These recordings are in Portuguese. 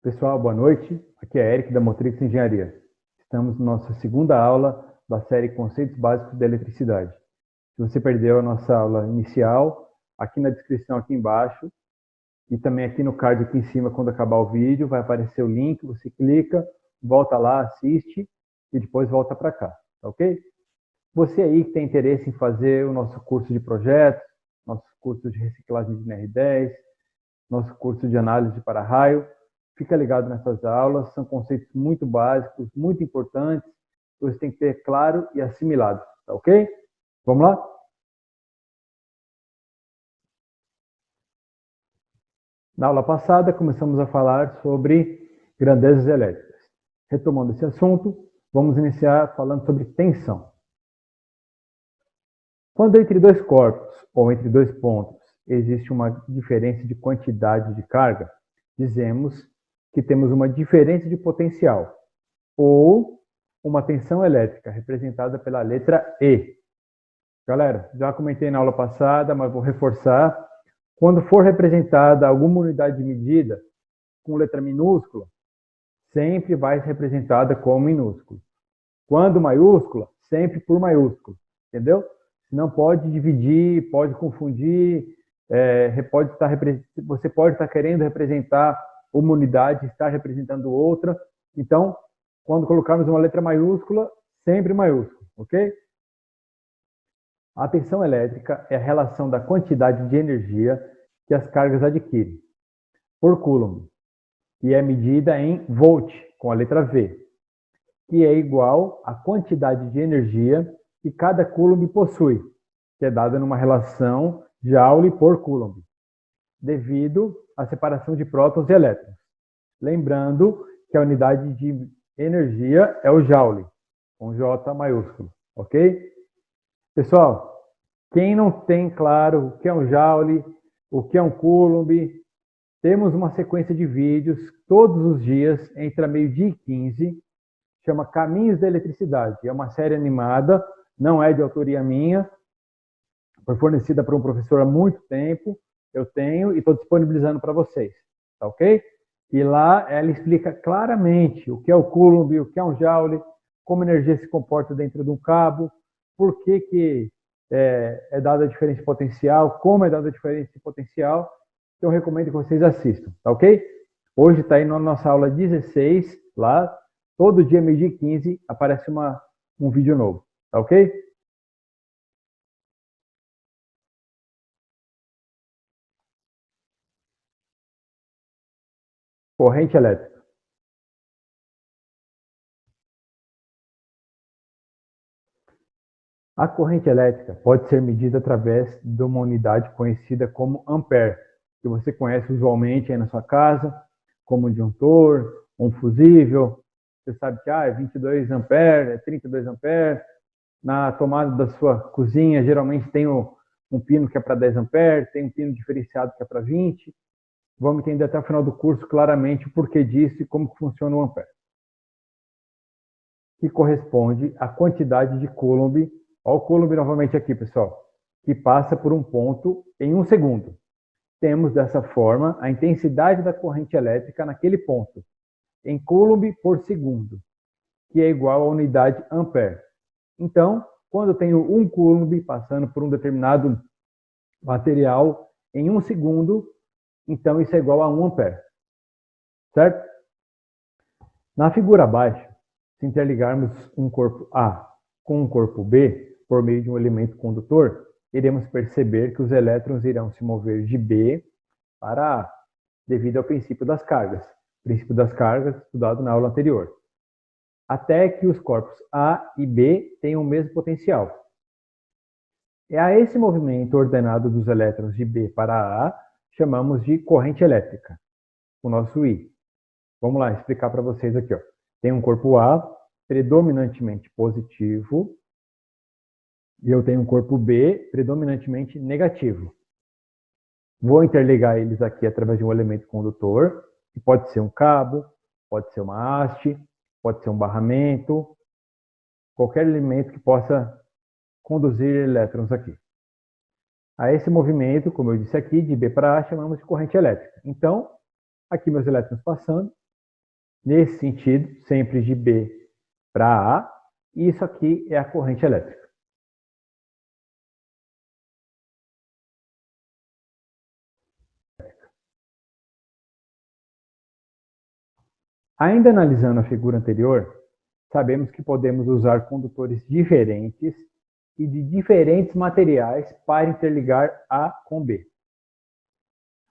Pessoal, boa noite. Aqui é Eric da Motrix Engenharia. Estamos na nossa segunda aula da série Conceitos Básicos da Eletricidade. Se você perdeu a nossa aula inicial, aqui na descrição aqui embaixo e também aqui no card aqui em cima, quando acabar o vídeo, vai aparecer o link, você clica, volta lá, assiste e depois volta para cá, tá ok? Você aí que tem interesse em fazer o nosso curso de projetos, nosso curso de reciclagem de NR10, nosso curso de análise de para-raio, fica ligado nessas aulas, são conceitos muito básicos, muito importantes, que você tem que ter claro e assimilado, tá ok? Vamos lá? Na aula passada, começamos a falar sobre grandezas elétricas. Retomando esse assunto, vamos iniciar falando sobre tensão. Quando entre dois corpos, ou entre dois pontos, existe uma diferença de quantidade de carga, dizemos que temos uma diferença de potencial, ou uma tensão elétrica, representada pela letra E. Galera, já comentei na aula passada, mas vou reforçar. Quando for representada alguma unidade de medida com letra minúscula, sempre vai ser representada como minúsculo. Quando maiúscula, sempre por maiúsculo, entendeu? Não pode dividir, pode confundir, você pode estar querendo representar uma unidade, estar representando outra. Então, quando colocarmos uma letra maiúscula, sempre maiúsculo, ok? A tensão elétrica é a relação da quantidade de energia que as cargas adquirem por coulomb, e é medida em volt, com a letra V, que é igual à quantidade de energia que cada coulomb possui, que é dada numa relação Joule por coulomb, devido à separação de prótons e elétrons. Lembrando que a unidade de energia é o Joule, com J maiúsculo, ok? Pessoal, quem não tem claro o que é um Joule, o que é um coulomb, temos uma sequência de vídeos todos os dias, entre meio-dia e 15, chama Caminhos da Eletricidade. É uma série animada, não é de autoria minha, foi fornecida por um professor há muito tempo, eu tenho e estou disponibilizando para vocês, tá ok? E lá ela explica claramente o que é o coulomb, o que é um Joule, como a energia se comporta dentro de um cabo, por que é dada a diferença de potencial, como é dada a diferença de potencial. Então, eu recomendo que vocês assistam, tá ok? Hoje está aí na nossa aula 16, lá, todo dia, meio-dia e 15, aparece um vídeo novo, tá ok? Corrente elétrica. A corrente elétrica pode ser medida através de uma unidade conhecida como ampere, que você conhece usualmente aí na sua casa, como um disjuntor, um fusível. Você sabe que é 22 ampere, é 32 ampere. Na tomada da sua cozinha, geralmente tem um pino que é para 10 ampere, tem um pino diferenciado que é para 20. Vamos entender até o final do curso claramente o porquê disso e como funciona o ampere. Que corresponde à quantidade de coulomb. Olha o coulomb novamente aqui, pessoal, que passa por um ponto em 1 segundo. Temos dessa forma a intensidade da corrente elétrica naquele ponto, em coulomb por segundo, que é igual à unidade ampere. Então, quando eu tenho 1 coulomb passando por um determinado material em 1 segundo, então isso é igual a 1 ampere. Certo? Na figura abaixo, se interligarmos um corpo A com um corpo B, por meio de um elemento condutor, iremos perceber que os elétrons irão se mover de B para A, devido ao princípio das cargas. Princípio das cargas estudado na aula anterior. Até que os corpos A e B tenham o mesmo potencial. É a esse movimento ordenado dos elétrons de B para A, chamamos de corrente elétrica, o nosso I. Vamos lá explicar para vocês aqui. Ó. Tem um corpo A predominantemente positivo e eu tenho um corpo B predominantemente negativo. Vou interligar eles aqui através de um elemento condutor, que pode ser um cabo, pode ser uma haste, pode ser um barramento, qualquer elemento que possa conduzir elétrons aqui. A esse movimento, como eu disse aqui, de B para A, chamamos de corrente elétrica. Então, aqui meus elétrons passando, nesse sentido, sempre de B para A, e isso aqui é a corrente elétrica. Ainda analisando a figura anterior, sabemos que podemos usar condutores diferentes e de diferentes materiais para interligar A com B.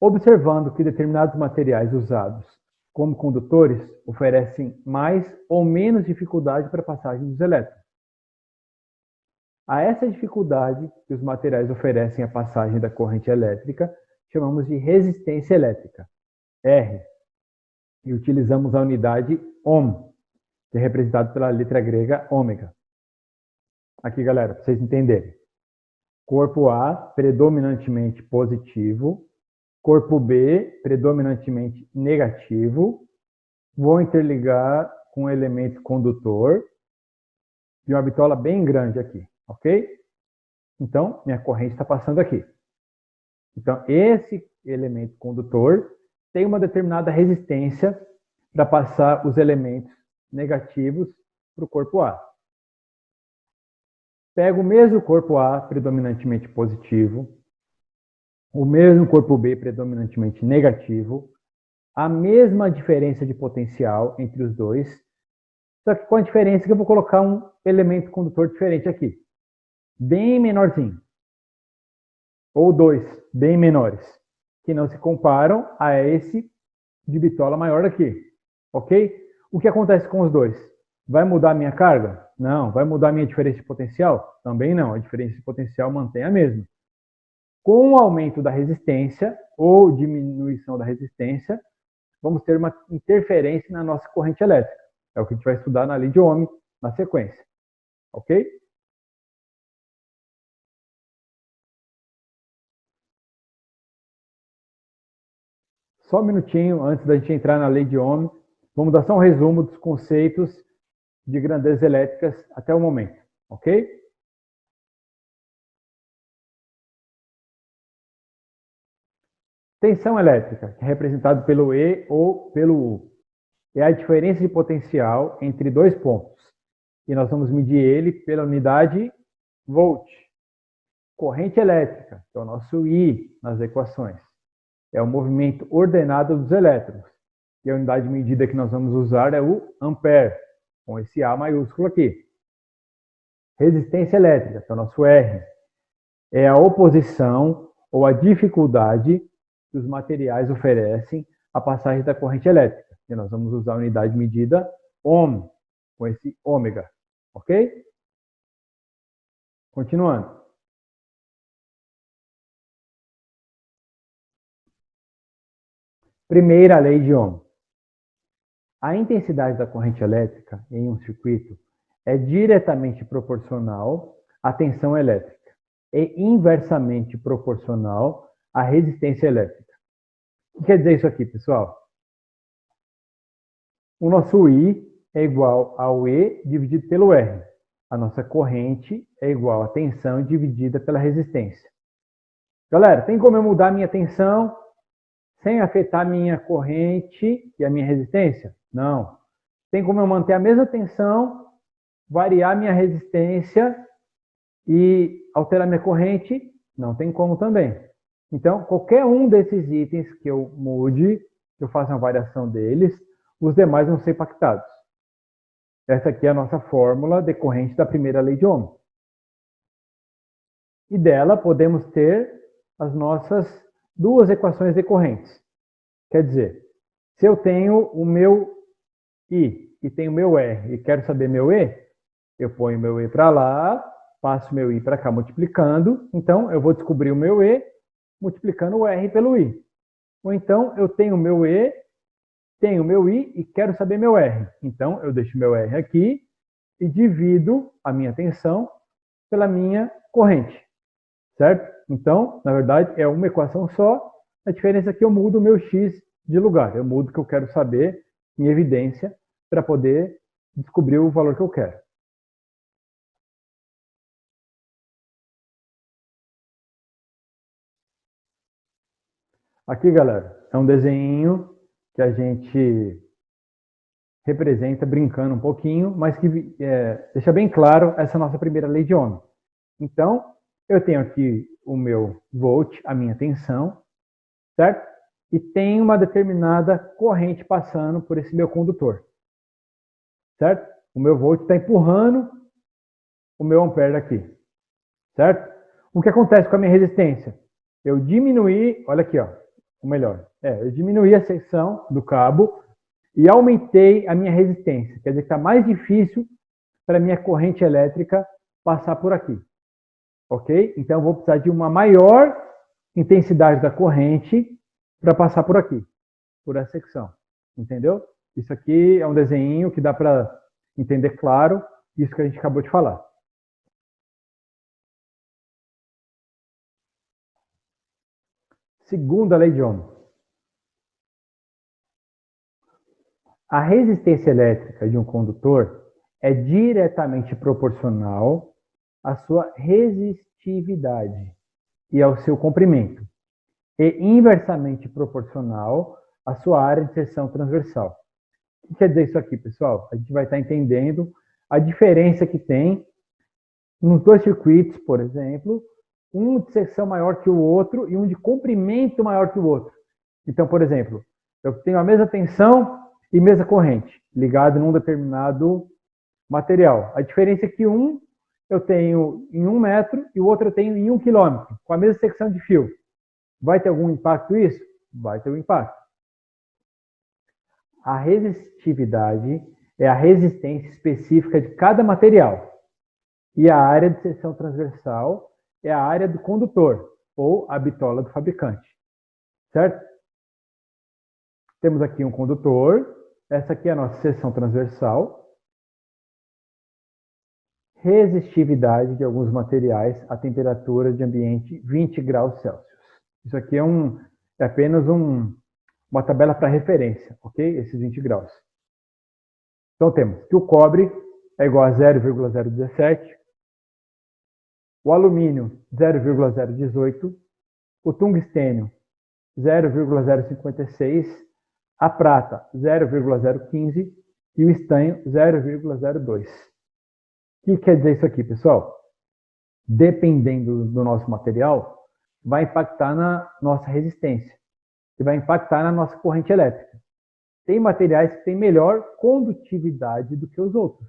Observando que determinados materiais usados como condutores oferecem mais ou menos dificuldade para a passagem dos elétrons. A essa dificuldade que os materiais oferecem à passagem da corrente elétrica, chamamos de resistência elétrica, R, e utilizamos a unidade ohm, que é representado pela letra grega ômega. Aqui, galera, para vocês entenderem. Corpo A, predominantemente positivo. Corpo B, predominantemente negativo. Vou interligar com um elemento condutor e uma bitola bem grande aqui, ok? Então, minha corrente está passando aqui. Então, esse elemento condutor tem uma determinada resistência para passar os elementos negativos para o corpo A. Pego o mesmo corpo A, predominantemente positivo, o mesmo corpo B, predominantemente negativo, a mesma diferença de potencial entre os dois, só que com a diferença que eu vou colocar um elemento condutor diferente aqui, bem menorzinho, ou dois bem menores, que não se comparam a esse de bitola maior aqui, ok? O que acontece com os dois? Vai mudar a minha carga? Não. Vai mudar a minha diferença de potencial? Também não. A diferença de potencial mantém a mesma. Com o aumento da resistência ou diminuição da resistência, vamos ter uma interferência na nossa corrente elétrica. É o que a gente vai estudar na lei de Ohm na sequência. Ok? Só um minutinho antes da gente entrar na lei de Ohm, vamos dar só um resumo dos conceitos de grandezas elétricas até o momento. Ok? Tensão elétrica, que é representada pelo E ou pelo U, é a diferença de potencial entre dois pontos. E nós vamos medir ele pela unidade volt. Corrente elétrica, que é o nosso I nas equações, é o movimento ordenado dos elétrons. E a unidade de medida que nós vamos usar é o ampere, com esse A maiúsculo aqui. Resistência elétrica, que é o nosso R, é a oposição ou a dificuldade que os materiais oferecem à passagem da corrente elétrica. E nós vamos usar a unidade de medida ohm, com esse ômega. Ok? Continuando. Primeira lei de Ohm. A intensidade da corrente elétrica em um circuito é diretamente proporcional à tensão elétrica e inversamente proporcional à resistência elétrica. O que quer dizer isso aqui, pessoal? O nosso I é igual ao E dividido pelo R. A nossa corrente é igual à tensão dividida pela resistência. Galera, tem como eu mudar a minha tensão sem afetar a minha corrente e a minha resistência? Não. Tem como eu manter a mesma tensão, variar minha resistência e alterar minha corrente? Não tem como também. Então, qualquer um desses itens que eu mude, que eu faça uma variação deles, os demais vão ser impactados. Essa aqui é a nossa fórmula decorrente da primeira lei de Ohm. E dela podemos ter as nossas duas equações decorrentes. Quer dizer, se eu tenho o meu I e tenho o meu R e quero saber meu E, eu ponho meu E para lá, passo meu I para cá multiplicando, então eu vou descobrir o meu E multiplicando o R pelo I. Ou então eu tenho o meu E, tenho o meu I e quero saber meu R. Então eu deixo meu R aqui e divido a minha tensão pela minha corrente. Certo? Então, na verdade, é uma equação só. A diferença é que eu mudo o meu x de lugar. Eu mudo o que eu quero saber em evidência para poder descobrir o valor que eu quero. Aqui, galera, é um desenho que a gente representa, brincando um pouquinho, mas que deixa bem claro essa nossa primeira lei de Ohm. Então, eu tenho aqui o meu volt, a minha tensão, certo? E tem uma determinada corrente passando por esse meu condutor, certo? O meu volt está empurrando o meu ampere daqui, certo? O que acontece com a minha resistência? Eu diminuí, olha aqui, ó, ou melhor, eu diminuí a seção do cabo e aumentei a minha resistência. Quer dizer que está mais difícil para a minha corrente elétrica passar por aqui. Ok? Então, eu vou precisar de uma maior intensidade da corrente para passar por aqui, por essa secção. Entendeu? Isso aqui é um desenho que dá para entender claro isso que a gente acabou de falar. Segunda lei de Ohm. A resistência elétrica de um condutor é diretamente proporcional à sua resistividade e ao seu comprimento, e inversamente proporcional à sua área de seção transversal. O que quer dizer isso aqui, pessoal? A gente vai estar entendendo a diferença que tem nos dois circuitos, por exemplo, um de seção maior que o outro e um de comprimento maior que o outro. Então, por exemplo, eu tenho a mesma tensão e mesma corrente ligado num determinado material. A diferença é que um eu tenho em 1 metro e o outro eu tenho em 1 quilômetro, com a mesma secção de fio. Vai ter algum impacto isso? Vai ter um impacto. A resistividade é a resistência específica de cada material. E a área de seção transversal é a área do condutor, ou a bitola do fabricante. Certo? Temos aqui um condutor. Essa aqui é a nossa seção transversal. Resistividade de alguns materiais à temperatura de ambiente 20 graus Celsius. Isso aqui é apenas uma tabela para referência, ok? Esses 20 graus. Então temos que o cobre é igual a 0,017, o alumínio 0,018, o tungstênio 0,056, a prata 0,015 e o estanho 0,02. O que quer dizer isso aqui, pessoal? Dependendo do nosso material, vai impactar na nossa resistência e vai impactar na nossa corrente elétrica. Tem materiais que têm melhor condutividade do que os outros.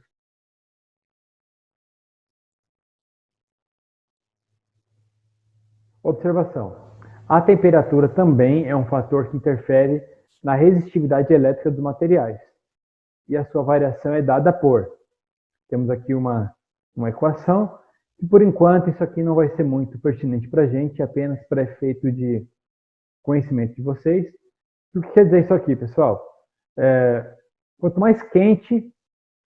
Observação. A temperatura também é um fator que interfere na resistividade elétrica dos materiais. E a sua variação é dada por... Temos aqui uma equação, e por enquanto isso aqui não vai ser muito pertinente para a gente, apenas para efeito de conhecimento de vocês. O que quer dizer isso aqui, pessoal? Quanto mais quente,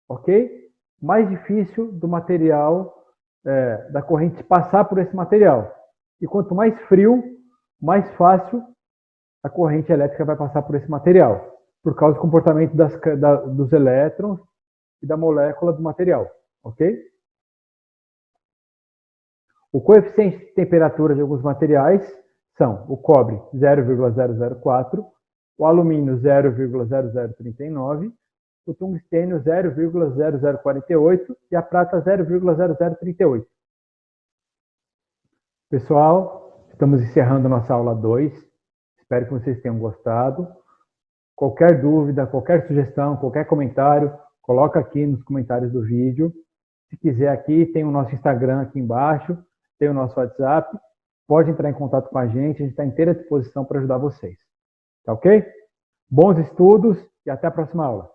ok? Mais difícil do material, da corrente passar por esse material. E quanto mais frio, mais fácil a corrente elétrica vai passar por esse material, por causa do comportamento dos elétrons e da molécula do material, ok? O coeficiente de temperatura de alguns materiais são o cobre 0,004, o alumínio 0,0039, o tungstênio 0,0048 e a prata 0,0038. Pessoal, estamos encerrando a nossa aula 2. Espero que vocês tenham gostado. Qualquer dúvida, qualquer sugestão, qualquer comentário, coloca aqui nos comentários do vídeo. Se quiser aqui, tem o nosso Instagram aqui embaixo, tem o nosso WhatsApp. Pode entrar em contato com a gente está à inteira disposição para ajudar vocês. Tá ok? Bons estudos e até a próxima aula.